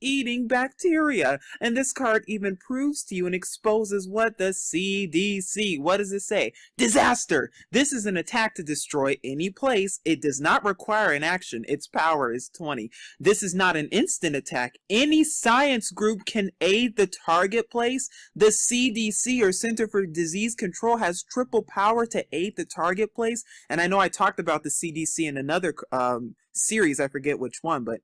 flesh-eating bacteria. And this card even proves to you and exposes what the CDC, what does it say? Disaster! This is an attack to destroy any place. It does not require an action. Its power is 20. This is not an instant attack. Any science group can aid the target place. The CDC, or Center for Disease Control, has triple power to aid the target place. And I know I talked about the CDC in another series, I forget which one, but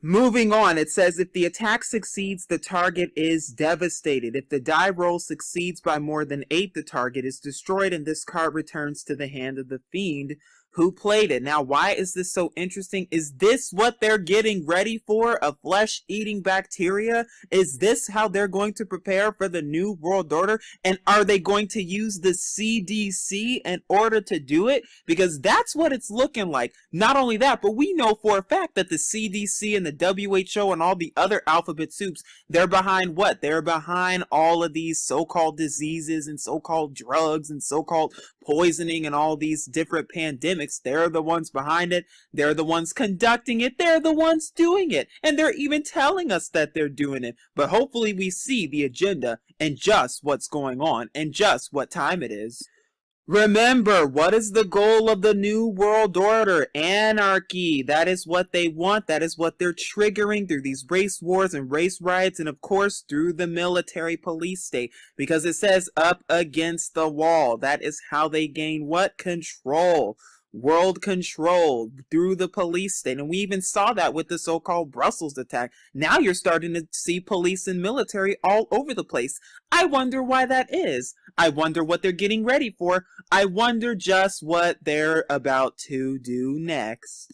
moving on, it says if the attack succeeds, the target is devastated. If the die roll succeeds by more than 8, the target is destroyed, and this card returns to the hand of the fiend who played it. Now, why is this so interesting? Is this what they're getting ready for? A flesh-eating bacteria? Is this how they're going to prepare for the New World Order? And are they going to use the CDC in order to do it? Because that's what it's looking like. Not only that, but we know for a fact that the CDC and the WHO and all the other alphabet soups, they're behind what? They're behind all of these so-called diseases and so-called drugs and so-called poisoning and all these different pandemics. They're the ones behind it. They're the ones conducting it. They're the ones doing it. And they're even telling us that they're doing it. But hopefully we see the agenda and just what's going on and just what time it is. Remember, what is the goal of the New World Order? Anarchy. That is what they want. That is what they're triggering through these race wars and race riots, and of course through the military police state, because it says up against the wall. That is how they gain what? Control. World control through the police state. And we even saw that with the so-called Brussels attack. Now you're starting to see police and military all over the place. I wonder why that is. I wonder what they're getting ready for. I wonder just what they're about to do next.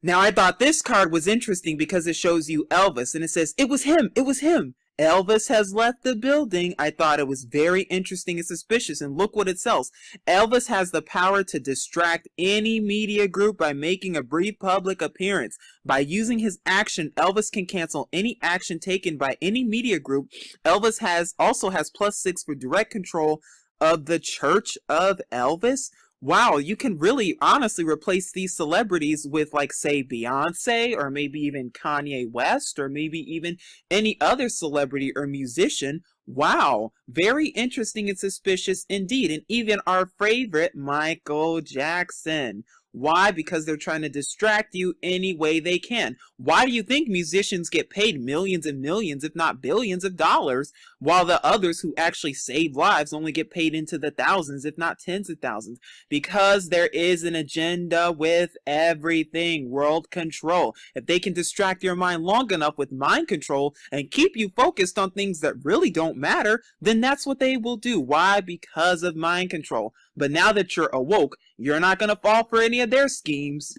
Now, I thought this card was interesting because it shows you Elvis, and it says, it was him, it was him. Elvis has left the building. I thought it was very interesting and suspicious, and look what it says. Elvis has the power to distract any media group by making a brief public appearance. By using his action, Elvis can cancel any action taken by any media group. Elvis also has +6 for direct control of the Church of Elvis. Wow, you can really honestly replace these celebrities with, like, say, Beyonce, or maybe even Kanye West, or maybe even any other celebrity or musician. Wow, very interesting and suspicious indeed. And even our favorite, Michael Jackson. Why? Because they're trying to distract you any way they can. Why do you think musicians get paid millions and millions, if not billions of dollars, while the others who actually save lives only get paid into the thousands, if not tens of thousands? Because there is an agenda with everything. World control. If they can distract your mind long enough with mind control and keep you focused on things that really don't matter, then that's what they will do. Why? Because of mind control. But now that you're awoke, you're not going to fall for any of their schemes.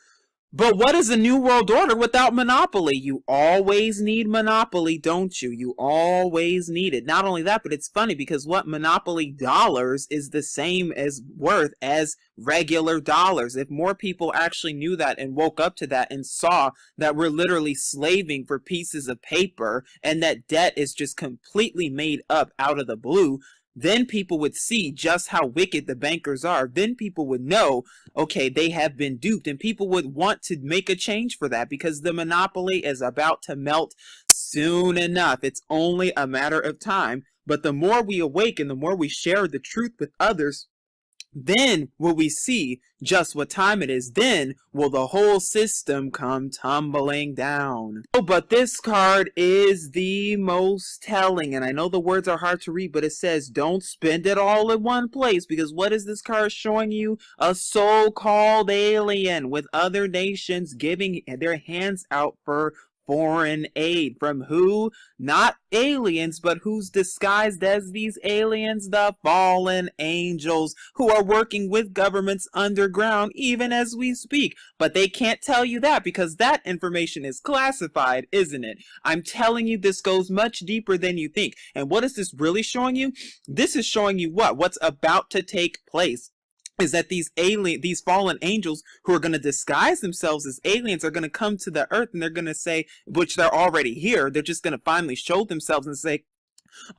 But what is a New World Order without monopoly? You always need monopoly, don't you? You always need it. Not only that, but it's funny because what monopoly dollars is the same as worth as regular dollars. If more people actually knew that and woke up to that and saw that we're literally slaving for pieces of paper and that debt is just completely made up out of the blue, then people would see just how wicked the bankers are. Then people would know, okay, they have been duped. And people would want to make a change for that because the monopoly is about to melt soon enough. It's only a matter of time. But the more we awaken, the more we share the truth with others, then will we see just what time it is. Then will the whole system come tumbling down. Oh, but this card is the most telling. And I know the words are hard to read, but it says don't spend it all in one place. Because what is this card showing you? A so-called alien with other nations giving their hands out for foreign aid. From who? Not aliens, but who's disguised as these aliens? The fallen angels, who are working with governments underground even as we speak. But they can't tell you that because that information is classified, isn't it? I'm telling you, this goes much deeper than you think. And what is this really showing you? This is showing you what? What's about to take place is that these fallen angels who are going to disguise themselves as aliens are going to come to the earth, and they're going to say, which they're already here, they're just going to finally show themselves and say,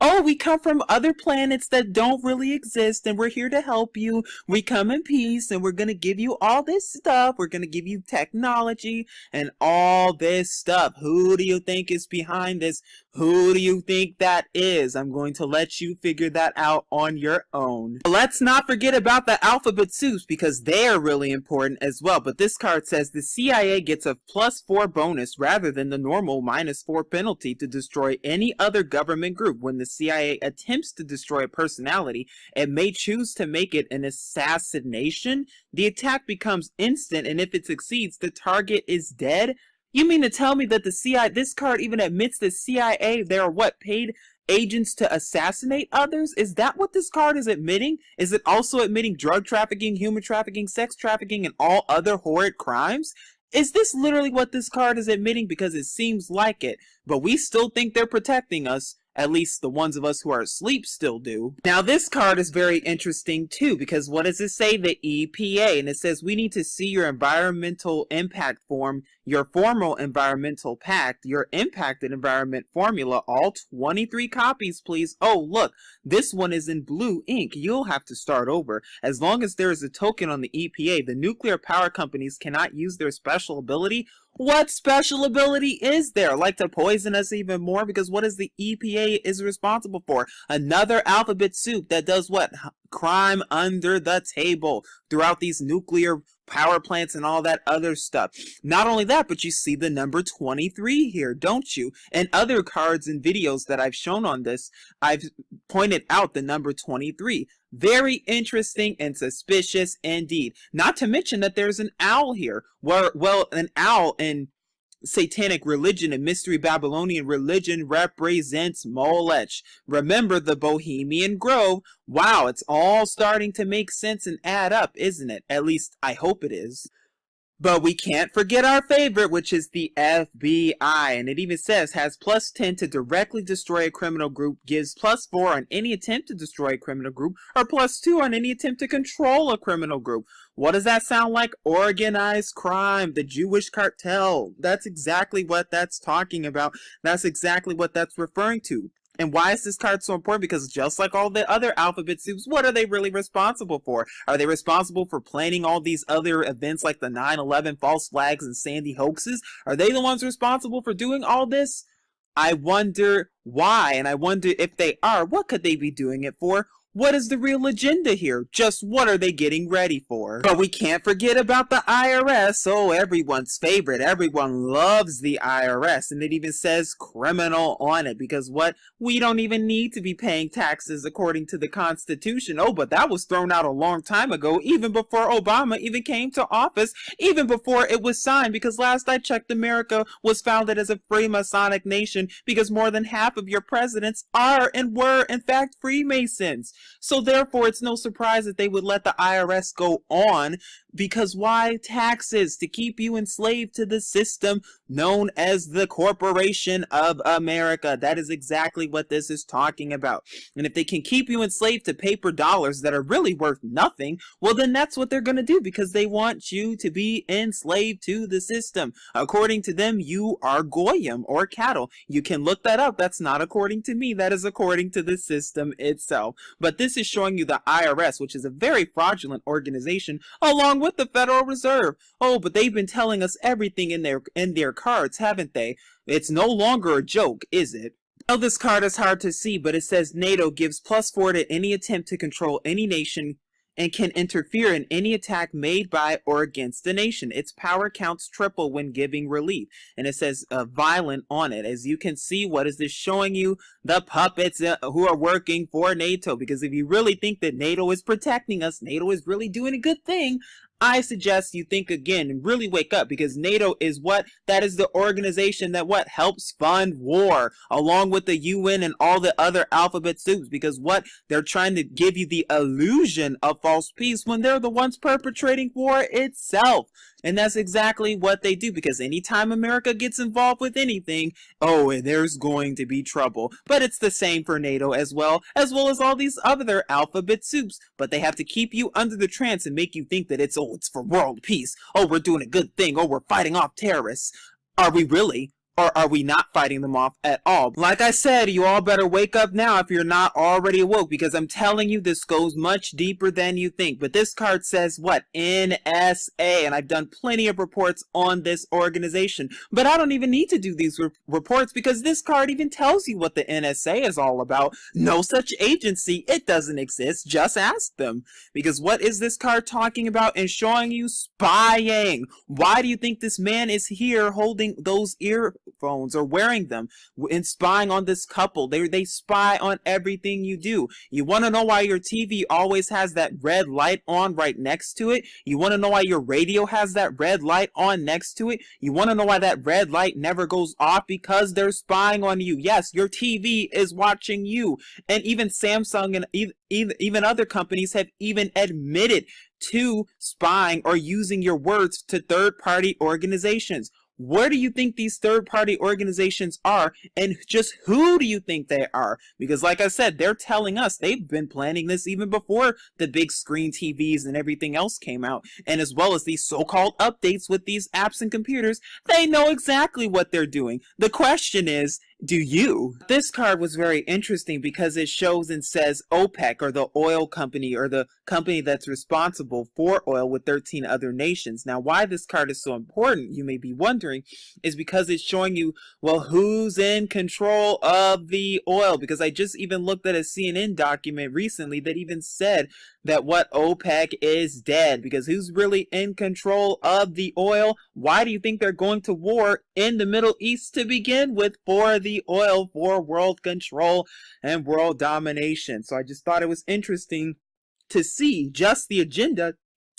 Oh, we come from other planets that don't really exist, and we're here to help you. We come in peace, and we're going to give you all this stuff. We're going to give you technology and all this stuff. Who do you think is behind this? Who do you think that is? I'm going to let you figure that out on your own. Let's not forget about the alphabet soups, because they are really important as well. But this card says the CIA gets a +4 bonus rather than the normal -4 penalty to destroy any other government group. When the CIA attempts to destroy a personality, it may choose to make it an assassination. The attack becomes instant, and if it succeeds, the target is dead. You mean to tell me that the CIA, this card even admits the CIA, they're what, paid agents to assassinate others? Is that what this card is admitting? Is it also admitting drug trafficking, human trafficking, sex trafficking, and all other horrid crimes? Is this literally what this card is admitting? Because it seems like it, but we still think they're protecting us. At least the ones of us who are asleep still do. Now this card is very interesting too, because what does it say? The EPA, and it says we need to see your environmental impact form, your formal environmental pact, your impacted environment formula, all 23 copies please. Oh look, this one is in blue ink. You'll have to start over. As long as there is a token on the EPA, the nuclear power companies cannot use their special ability. What special ability is there? Like to poison us even more? Because what is the EPA is responsible for? Another alphabet soup that does what? Crime under the table throughout these nuclear power plants and all that other stuff. Not only that, but you see the number 23 here, don't you? And other cards and videos that I've shown on this, I've pointed out the number 23. Very interesting and suspicious indeed. Not to mention that there's an owl here. Well, an owl in satanic religion and mystery Babylonian religion represents Molech. Remember the Bohemian Grove. Wow, it's all starting to make sense and add up, isn't it? At least I hope it is. But we can't forget our favorite, which is the FBI. And it even says has +10 to directly destroy a criminal group, gives +4 on any attempt to destroy a criminal group, or +2 on any attempt to control a criminal group. What does that sound like? Organized crime, the Jewish cartel. That's exactly what that's talking about. That's exactly what that's referring to. And why is this card so important? Because just like all the other alphabet soups, what are they really responsible for? Are they responsible for planning all these other events like the 9/11 false flags and Sandy hoaxes? Are they the ones responsible for doing all this? I wonder why, and I wonder if they are, what could they be doing it for? What is the real agenda here? Just what are they getting ready for? But we can't forget about the IRS. Oh, everyone's favorite. Everyone loves the IRS. And it even says criminal on it. Because what? We don't even need to be paying taxes according to the Constitution. Oh, but that was thrown out a long time ago, even before Obama even came to office, even before it was signed. Because last I checked, America was founded as a free Masonic nation because more than half of your presidents are and were, in fact, Freemasons. So therefore, it's no surprise that they would let the IRS go on, because why? Taxes, to keep you enslaved to the system known as the Corporation of America. That is exactly what this is talking about. And if they can keep you enslaved to paper dollars that are really worth nothing, well then that's what they're going to do, because they want you to be enslaved to the system. According to them, you are goyim, or cattle. You can look that up. That's not according to me. That is according to the system itself. But this is showing you the IRS, which is a very fraudulent organization, along with the Federal Reserve. Oh, but they've been telling us everything in their cards, haven't they? It's no longer a joke, is it? Now this card is hard to see, but it says NATO gives +4 to any attempt to control any nation and can interfere in any attack made by or against the nation. Its power counts triple when giving relief. And it says violent on it. As you can see, what is this showing you? The puppets who are working for NATO. Because if you really think that NATO is protecting us, NATO is really doing a good thing, I suggest you think again and really wake up, because NATO is what? That is the organization that what? Helps fund war, along with the UN and all the other alphabet soups, because what? They're trying to give you the illusion of false peace when they're the ones perpetrating war itself. And that's exactly what they do, because anytime America gets involved with anything, oh, there's going to be trouble. But it's the same for NATO as well as all these other alphabet soups. But they have to keep you under the trance and make you think that it's for world peace. Oh, we're doing a good thing. Oh, we're fighting off terrorists. Are we really? or are we not fighting them off at all? Like I said, you all better wake up now if you're not already awoke, because I'm telling you, this goes much deeper than you think. But this card says what? NSA, and I've done plenty of reports on this organization, but I don't even need to do these reports because this card even tells you what the NSA is all about. No such agency. It doesn't exist. Just ask them. Because what is this card talking about and showing you? Spying. Why do you think this man is here holding those earphones or wearing them and spying on this couple? They spy on everything you do. You want to know why your TV always has that red light on right next to it? You want to know why your radio has that red light on next to it? You want to know why that red light never goes off? Because they're spying on you. Yes, your TV is watching you. And even Samsung and even other companies have even admitted to spying or using your words to third-party organizations. Where do you think these third-party organizations are, and just who do you think they are? Because like I said, they're telling us they've been planning this even before the big screen TVs and everything else came out. And as well as these so-called updates with these apps and computers, they know exactly what they're doing. The question is, do you? This card was very interesting because it shows and says OPEC, or the oil company, or the company that's responsible for oil with 13 other nations. Now, why this card is so important, you may be wondering, is because it's showing you, well, who's in control of the oil? Because I just even looked at a CNN document recently that even said that what OPEC is dead. Because who's really in control of the oil? Why do you think they're going to war in the Middle East to begin with? For the oil, for world control and world domination. So I just thought it was interesting to see just the agenda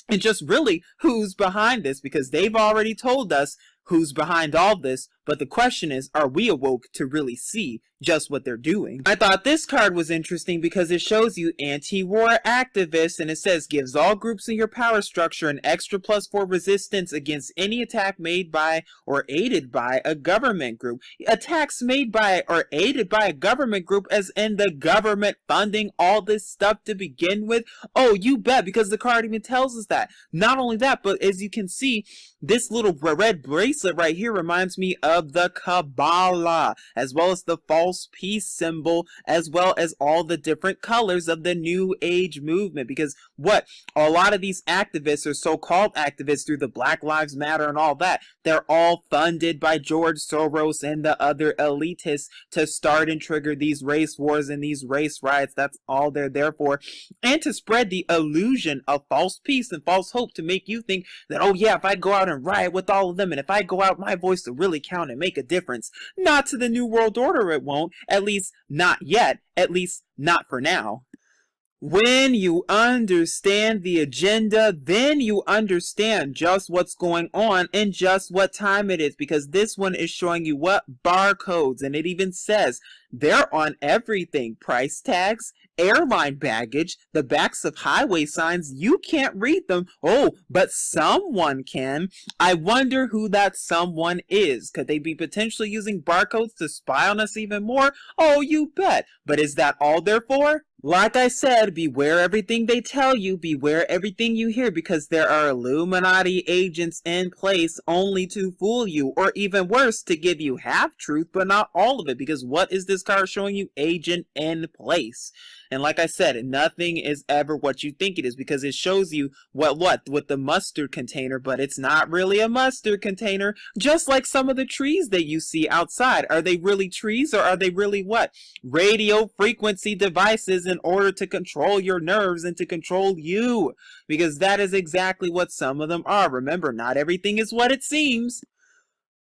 and just really who's behind this, because they've already told us who's behind all this. But the question is, are we awoke to really see just what they're doing? I thought this card was interesting because it shows you anti-war activists, and it says gives all groups in your power structure an extra +4 resistance against any attack made by or aided by a government group. Attacks made by or aided by a government group, as in the government funding all this stuff to begin with? Oh, you bet, because the card even tells us that. Not only that, but as you can see, this little red bracelet right here reminds me of the Kabbalah, as well as the false peace symbol, as well as all the different colors of the New Age movement. Because what? A lot of these activists, or so-called activists, through the Black Lives Matter and all that, they're all funded by George Soros and the other elitists to start and trigger these race wars and these race riots. That's all they're there for. And to spread the illusion of false peace and false hope, to make you think that, oh yeah, if I go out and riot with all of them, and if I go out, my voice will really count and make a difference. Not to the New World Order, it won't. At least not yet. At least not for now. When you understand the agenda, then you understand just what's going on and just what time it is. Because this one is showing you what? Barcodes. And it even says they're on everything. Price tags, airline baggage, the backs of highway signs. You can't read them. Oh, but someone can. I wonder who that someone is. Could they be potentially using barcodes to spy on us even more? Oh, you bet. But is that all they're for? Like I said, beware everything they tell you, beware everything you hear, because there are Illuminati agents in place only to fool you, or even worse, to give you half truth but not all of it. Because what is this card showing you? Agent in place. And like I said, nothing is ever what you think it is, because it shows you what with the mustard container, but it's not really a mustard container. Just like some of the trees that you see outside. Are they really trees, or are they really what? Radio frequency devices in order to control your nerves and to control you. Because that is exactly what some of them are. Remember, not everything is what it seems.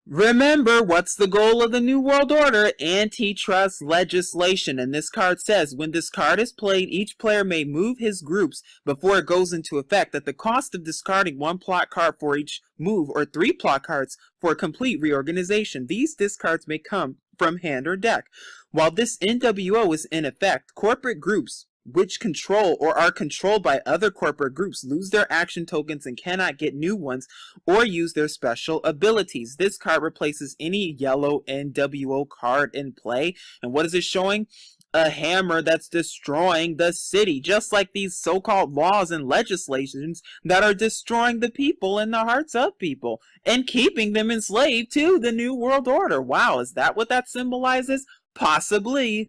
Remember, what's the goal of the New World Order? Antitrust legislation. And this card says, when this card is played, each player may move his groups before it goes into effect. At the cost of discarding 1 plot card for each move, or 3 plot cards for a complete reorganization. These discards may come from hand or deck. While this NWO is in effect, corporate groups which control or are controlled by other corporate groups lose their action tokens and cannot get new ones or use their special abilities. This card replaces any yellow NWO card in play. And what is it showing? a hammer that's destroying the city, just like these so-called laws and legislations that are destroying the people and the hearts of people and keeping them enslaved to the New World Order. Wow, is that what that symbolizes? Possibly.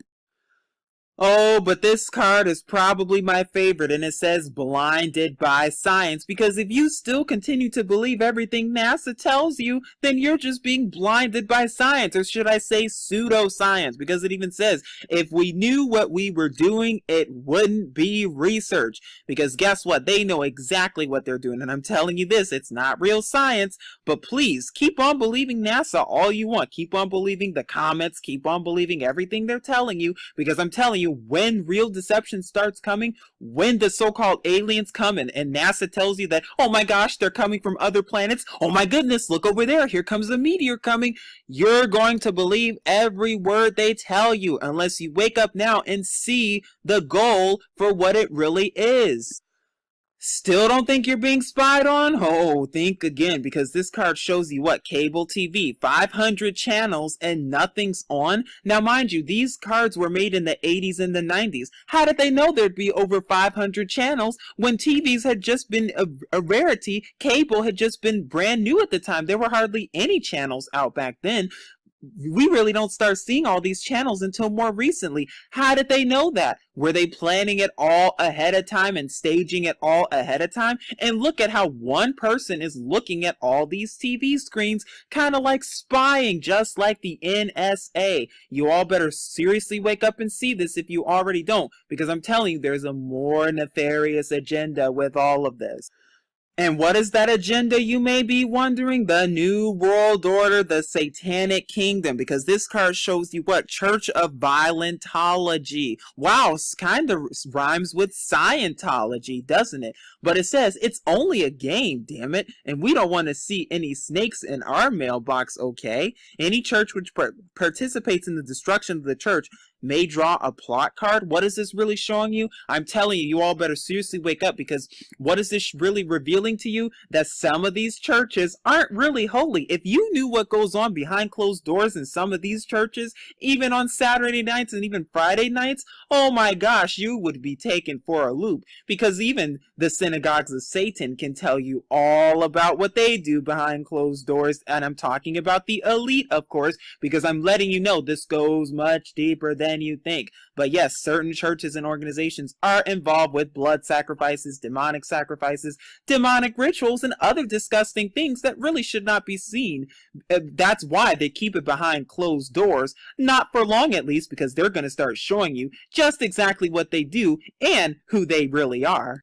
Oh, but this card is probably my favorite, and it says blinded by science, because if you still continue to believe everything NASA tells you, then you're just being blinded by science, or should I say pseudoscience, because it even says if we knew what we were doing, it wouldn't be research, because guess what? They know exactly what they're doing, and I'm telling you this, it's not real science, but please keep on believing NASA all you want. Keep on believing the comments, keep on believing everything they're telling you, because I'm telling you, when real deception starts coming, when the so-called aliens come in and NASA tells you that, oh my gosh, they're coming from other planets, oh my goodness, look over there, here comes a meteor coming, you're going to believe every word they tell you unless you wake up now and see the goal for what it really is. Still don't think you're being spied on? Oh, think again, because this card shows you what? Cable TV, 500 channels, and nothing's on? Now, mind you, these cards were made in the 80s and the 90s. How did they know there'd be over 500 channels when TVs had just been a rarity? Cable had just been brand new at the time. There were hardly any channels out back then. We really don't start seeing all these channels until more recently. How did they know that? Were they planning it all ahead of time and staging it all ahead of time? And look at how one person is looking at all these TV screens, kind of like spying, just like the NSA. You all better seriously wake up and see this if you already don't, because I'm telling you, there's a more nefarious agenda with all of this. And what is that agenda, you may be wondering? The New World Order, the Satanic Kingdom, because this card shows you what? Church of Violentology. Wow, kind of rhymes with Scientology, doesn't it? But it says it's only a game, damn it, and we don't want to see any snakes in our mailbox, okay? Any church which participates in the destruction of the church may draw a plot card. What is this really showing you? I'm telling you, you all better seriously wake up, because what is this really revealing to you? That some of these churches aren't really holy. If you knew what goes on behind closed doors in some of these churches, even on Saturday nights and even Friday nights, oh my gosh, you would be taken for a loop, because even the synagogues of Satan can tell you all about what they do behind closed doors, and I'm talking about the elite, of course, because I'm letting you know this goes much deeper than you think. But yes, certain churches and organizations are involved with blood sacrifices, demonic rituals, and other disgusting things that really should not be seen. That's why they keep it behind closed doors, not for long at least, because they're going to start showing you just exactly what they do and who they really are.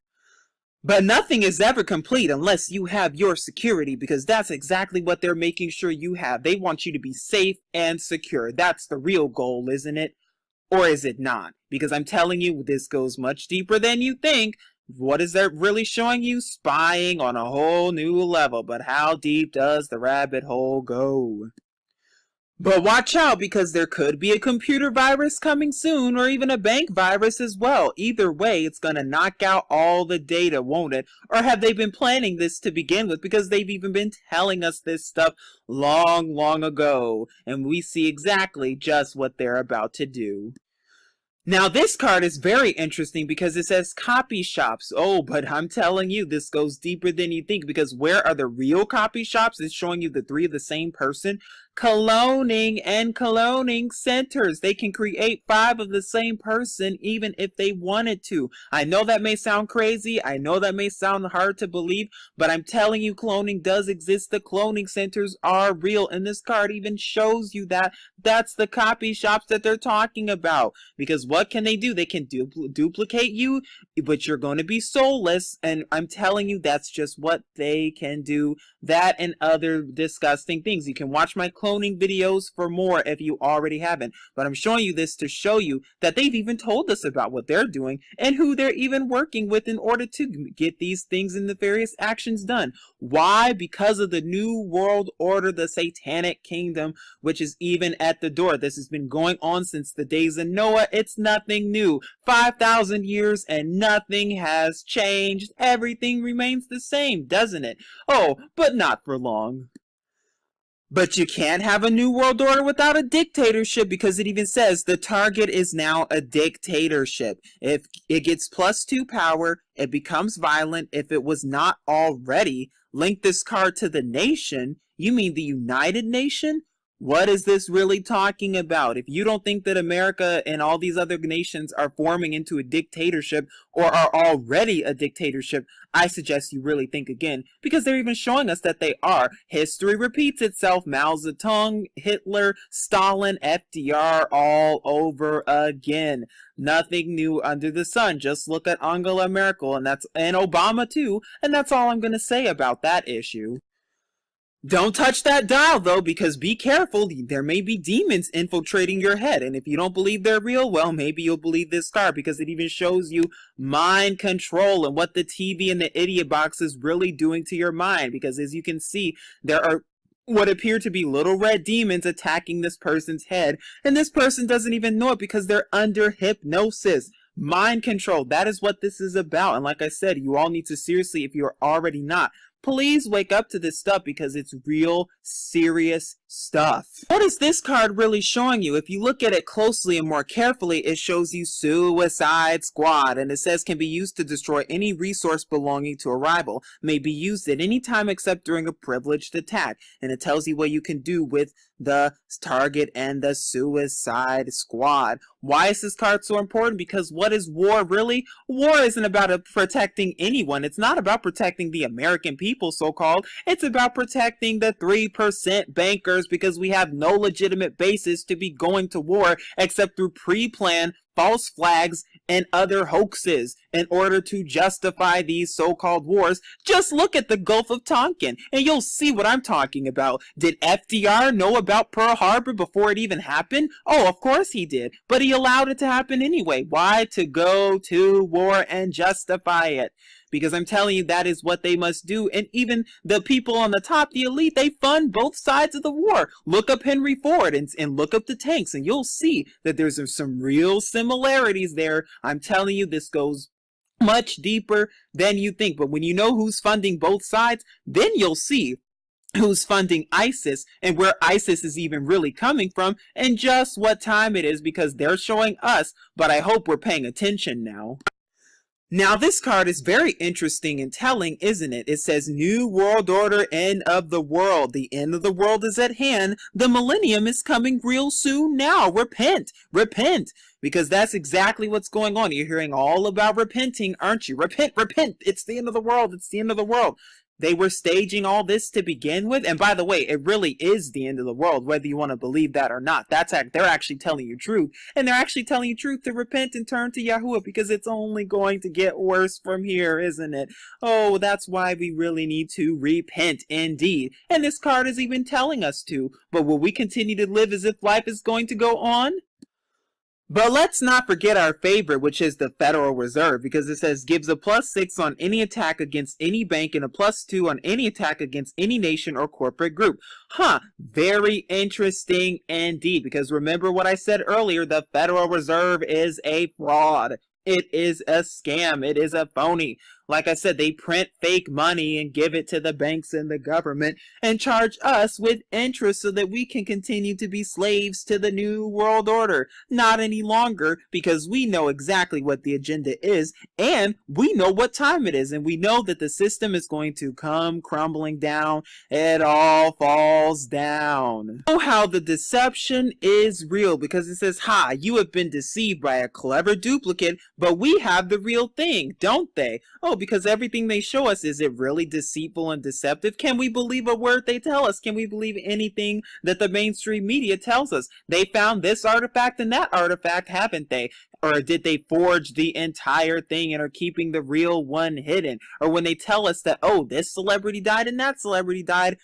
But nothing is ever complete unless you have your security, because that's exactly what they're making sure you have. They want you to be safe and secure. That's the real goal, isn't it? Or is it not? Because I'm telling you, this goes much deeper than you think. What is that really showing you? Spying on a whole new level. But how deep does the rabbit hole go? But watch out, because there could be a computer virus coming soon, or even a bank virus as well. Either way, it's going to knock out all the data, won't it? Or have they been planning this to begin with? Because they've even been telling us this stuff long, long ago. And we see exactly just what they're about to do. Now, this card is very interesting because it says copy shops. Oh, but I'm telling you, this goes deeper than you think, because where are the real copy shops? It's showing you the three of the same person. Cloning and cloning centers. They can create 5 of the same person even if they wanted to. I know that may sound crazy. I know that may sound hard to believe, but I'm telling you, cloning does exist. The cloning centers are real, and this card even shows you that. That's the copy shops that they're talking about. Because what can they do? They can duplicate you, but you're going to be soulless, and I'm telling you, that's just what they can do. That and other disgusting things. You can watch my cloning videos for more if you already haven't, but I'm showing you this to show you that they've even told us about what they're doing and who they're even working with in order to get these things and nefarious actions done. Why? Because of the New World Order, the Satanic Kingdom, which is even at the door. This has been going on since the days of Noah. It's nothing new. 5,000 years and nothing has changed. Everything remains the same, doesn't it? Oh, but not for long. But you can't have a new world order without a dictatorship, because it even says the target is now a dictatorship. If it gets +2 power, it becomes violent. If it was not already, link this card to the nation. You mean the United Nation? What is this really talking about? If you don't think that America and all these other nations are forming into a dictatorship or are already a dictatorship, I suggest you really think again, because they're even showing us that they are. History repeats itself. Mao Zedong, Hitler, Stalin, FDR, all over again. Nothing new under the sun. Just look at Angela Merkel and Obama too, and that's all I'm going to say about that issue. Don't touch that dial though, because be careful, there may be demons infiltrating your head, and if you don't believe they're real, well, maybe you'll believe this card, because it even shows you mind control and what the TV and the idiot box is really doing to your mind, because as you can see, there are what appear to be little red demons attacking this person's head, and this person doesn't even know it because they're under hypnosis. Mind control, that is what this is about, and like I said, you all need to seriously, if you're already not, please wake up to this stuff, because it's real serious stuff. What is this card really showing you? If you look at it closely and more carefully, it shows you Suicide Squad, and it says can be used to destroy any resource belonging to a rival, may be used at any time except during a privileged attack, and it tells you what you can do with the target and the Suicide Squad. Why is this card so important? Because what is war really? War isn't about protecting anyone. It's not about protecting the American people, so-called. It's about protecting the 3% bankers, because we have no legitimate basis to be going to war except through pre-planned false flags and other hoaxes in order to justify these so-called wars. Just look at the Gulf of Tonkin and you'll see what I'm talking about. Did FDR know about Pearl Harbor before it even happened? Oh, of course he did, but he allowed it to happen anyway. Why? To go to war and justify it. Because I'm telling you, that is what they must do. And even the people on the top, the elite, they fund both sides of the war. Look up Henry Ford and look up the tanks, and you'll see that there's some real similarities there. I'm telling you, this goes much deeper than you think. But when you know who's funding both sides, then you'll see who's funding ISIS and where ISIS is even really coming from and just what time it is, because they're showing us. But I hope we're paying attention now. Now, this card is very interesting and telling, isn't it? It says, New World Order, end of the world. The end of the world is at hand. The millennium is coming real soon now. Repent. Repent. Because that's exactly what's going on. You're hearing all about repenting, aren't you? Repent, repent. It's the end of the world. It's the end of the world. They were staging all this to begin with. And by the way, it really is the end of the world, whether you want to believe that or not. They're actually telling you truth. And they're actually telling you truth to repent and turn to Yahuwah, because it's only going to get worse from here, isn't it? Oh, that's why we really need to repent indeed. And this card is even telling us to. But will we continue to live as if life is going to go on? But let's not forget our favorite, which is the Federal Reserve, because it says gives a +6 on any attack against any bank and a +2 on any attack against any nation or corporate group. Very interesting indeed, because remember what I said earlier, the Federal Reserve is a fraud. It is a scam. It is a phony. Like I said, they print fake money and give it to the banks and the government and charge us with interest so that we can continue to be slaves to the New World Order. Not any longer, because we know exactly what the agenda is, and we know what time it is, and we know that the system is going to come crumbling down. It all falls down. Know how the deception is real, because it says, you have been deceived by a clever duplicate, but we have the real thing, don't they? Oh, because everything they show us, is it really deceitful and deceptive? Can we believe a word they tell us? Can we believe anything that the mainstream media tells us? They found this artifact and that artifact, haven't they? Or did they forge the entire thing and are keeping the real one hidden? Or when they tell us that, oh, this celebrity died and that celebrity died,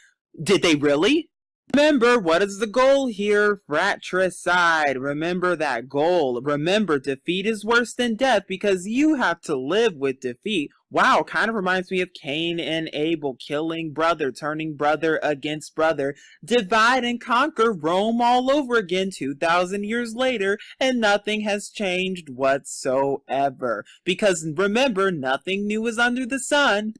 did they really? Remember, what is the goal here? Fratricide. Remember that goal. Remember, defeat is worse than death, because you have to live with defeat. Wow, kind of reminds me of Cain and Abel, killing brother, turning brother against brother. Divide and conquer, Rome all over again 2,000 years later, and nothing has changed whatsoever. Because remember, nothing new is under the sun.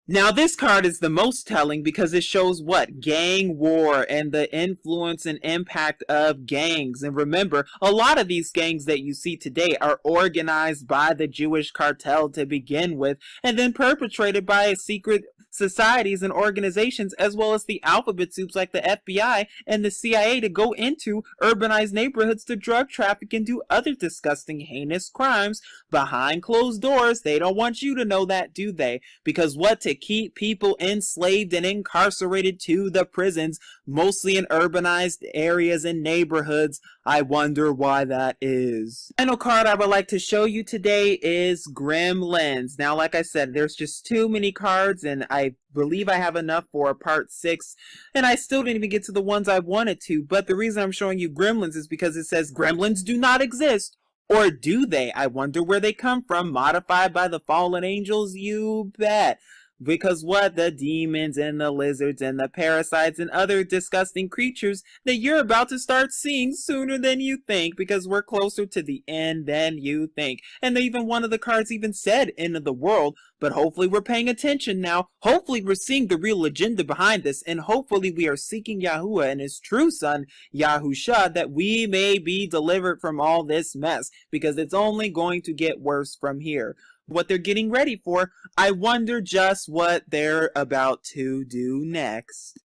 Now, this card is the most telling because it shows what? Gang war and the influence and impact of gangs. And remember, a lot of these gangs that you see today are organized by the Jewish cartel to begin with, and then perpetrated by secret societies and organizations, as well as the alphabet soups like the FBI and the CIA, to go into urbanized neighborhoods to drug traffic and do other disgusting, heinous crimes behind closed doors. They don't want you to know that, do they? Because what? To keep people enslaved and incarcerated to the prisons, mostly in urbanized areas and neighborhoods. I wonder why that is. Final card I would like to show you today is Gremlins. Now, like I said, there's just too many cards, and I believe I have enough for part 6, and I still didn't even get to the ones I wanted to. But the reason I'm showing you Gremlins is because it says Gremlins do not exist. Or do they? I wonder where they come from. Modified by the fallen angels? You bet. Because what? The demons and the lizards and the parasites and other disgusting creatures that you're about to start seeing sooner than you think, because we're closer to the end than you think. And even one of the cards even said end of the world, but hopefully we're paying attention now. Hopefully we're seeing the real agenda behind this, and hopefully we are seeking Yahuwah and his true son, Yahusha, that we may be delivered from all this mess, because it's only going to get worse from here. What they're getting ready for, I wonder just what they're about to do next.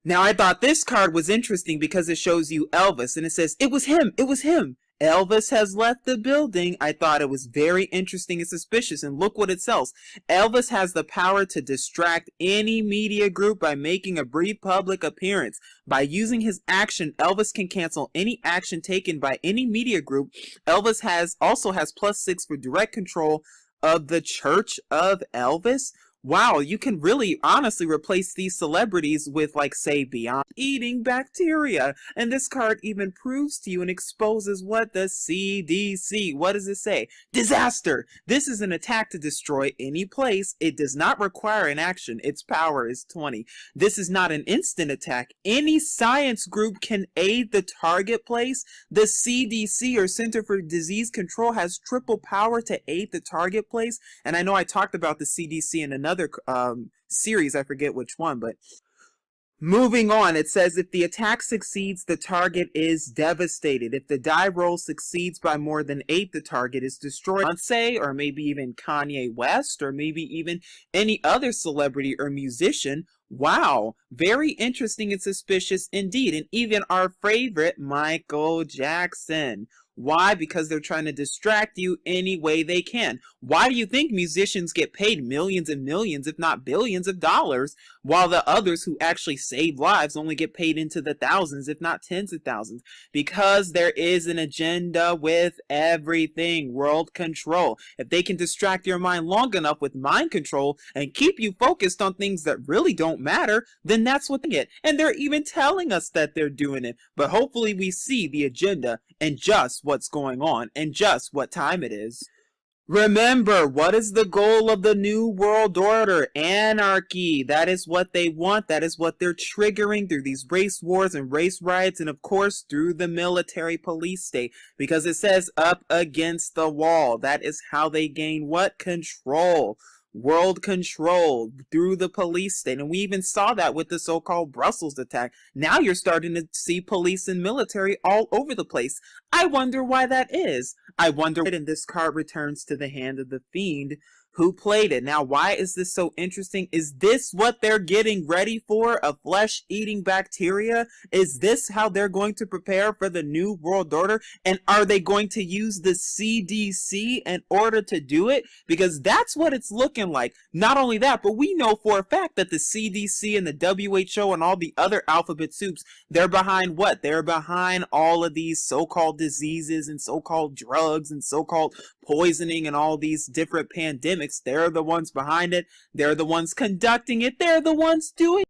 Now, I thought this card was interesting because it shows you Elvis, and it says, it was him, it was him. Elvis has left the building. I thought it was very interesting and suspicious, and look what it sells. Elvis has the power to distract any media group by making a brief public appearance. By using his action, Elvis can cancel any action taken by any media group. Elvis also has +6 for direct control of the Church of Elvis. Wow, you can really honestly replace these celebrities with, like, say, Beyond eating bacteria. And this card even proves to you and exposes what? The CDC. What does it say? Disaster! This is an attack to destroy any place. It does not require an action. Its power is 20. This is not an instant attack. Any science group can aid the target place. The CDC, or Center for Disease Control, has triple power to aid the target place. And I know I talked about the CDC in another series, I forget which one, but moving on, it says if the attack succeeds, the target is devastated. If the die roll succeeds by more than 8, the target is destroyed. Beyonce, or maybe even Kanye West, or maybe even any other celebrity or musician. Wow, very interesting and suspicious indeed. And even our favorite, Michael Jackson. Why? Because they're trying to distract you any way they can. Why do you think musicians get paid millions and millions, if not billions of dollars, while the others who actually save lives only get paid into the thousands, if not tens of thousands? Because there is an agenda with everything. World control. If they can distract your mind long enough with mind control and keep you focused on things that really don't matter, then that's what they get. And they're even telling us that they're doing it. But hopefully we see the agenda and just what's going on and just what time it is. Remember, what is the goal of the New World Order? Anarchy. That is what they want. That is what they're triggering through these race wars and race riots, and of course through the military police state, because it says up against the wall. That is how they gain what? Control. World control through the police state. And we even saw that with the so-called Brussels attack. Now you're starting to see police and military all over the place. I wonder why that is. I wonder, and this card returns to the hand of the fiend who played it. Now, why is this so interesting? Is this what they're getting ready for? A flesh-eating bacteria? Is this how they're going to prepare for the New World Order? And are they going to use the CDC in order to do it? Because that's what it's looking like. Not only that, but we know for a fact that the CDC and the WHO and all the other alphabet soups, they're behind what? They're behind all of these so-called diseases and so-called drugs and so-called poisoning and all these different pandemics. They're the ones behind it. They're the ones conducting it. They're the ones doing